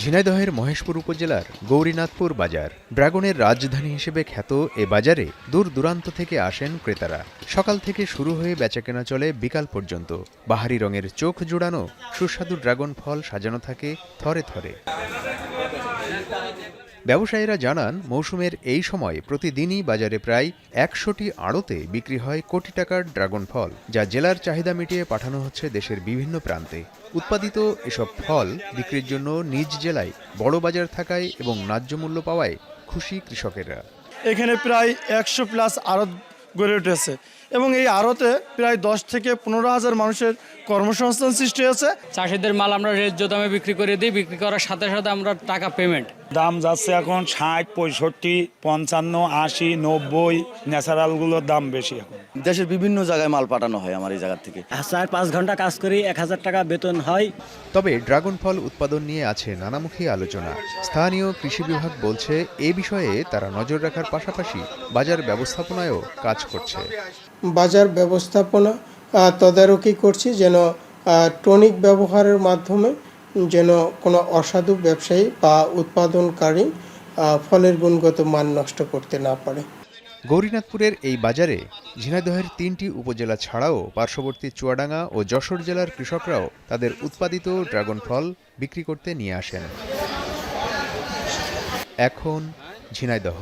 ঝিনাইদহের মহেশপুর উপজেলার গৌরীনাথপুর বাজার ড্রাগনের রাজধানী হিসেবে খ্যাত এ বাজারে দূর দূরান্ত থেকে আসেন ক্রেতারা। সকাল থেকে শুরু হয়ে বেচাকেনা চলে বিকাল পর্যন্ত। বাহারি রঙের চোখ জোড়ানো সুস্বাদু ড্রাগন ফল সাজানো থাকে থরে থরে। ব্যবসায়ীরা জানান, মৌসুমের এই সময় প্রতিদিনই বাজারে প্রায় ১০০টি আড়তে বিক্রি হয় কোটি টাকার ড্রাগন ফল, যা জেলার চাহিদা মিটিয়ে পাঠানো হচ্ছে দেশের বিভিন্ন প্রান্তে। উৎপাদিত এসব ফল বিক্রির জন্য নিজ জেলায় বড় বাজার থাকায় এবং ন্যায্য মূল্য পাওয়ায় খুশি কৃষকেরা। এখানে প্রায় ১০০+ আড়ত গড়ে উঠেছে এবং এই আড়তে প্রায় ১০ থেকে ১৫,০০০ মানুষের কর্মসংস্থান সৃষ্টি হয়েছে। চাষিদের মাল আমরা ন্যায্য দামে বিক্রি করে দিই, বিক্রি করার সাথে সাথে আমরা টাকা পেমেন্ট। দাম যাচ্ছে এখন ৬০, ৬৫, ৫৫, ৮০, ৯০। ন্যাচারালগুলোর দাম বেশি এখন। দেশের বিভিন্ন জায়গায় মাল পাঠানো হয় আমার এই জায়গা থেকে। ৪-৫ ঘন্টা কাজ করি, ১,০০০ টাকা বেতন হয়। তবে ড্রাগন ফল উৎপাদন নিয়ে আছে নানামুখী আলোচনা। স্থানীয় কৃষি বিভাগ বলছে, এ বিষয়ে তারা নজর রাখার পাশাপাশি বাজার ব্যবস্থাপনায়ও কাজ করছে। বাজার ব্যবস্থাপনা তদারকি করছি, যেন টনিক ব্যবহারের মাধ্যমে যেন কোনো অসাধু ব্যবসায়ী বা উৎপাদনকারী ফলের গুণগত মান নষ্ট করতে না পারে। গৌরীনাথপুরের এই বাজারে ঝিনাইদহের ৩টি উপজেলা ছাড়াও পার্শ্ববর্তী চুয়াডাঙ্গা ও যশোর জেলার কৃষকরাও তাদের উৎপাদিত ড্রাগন ফল বিক্রি করতে নিয়ে আসেন। এখন ঝিনাইদহ।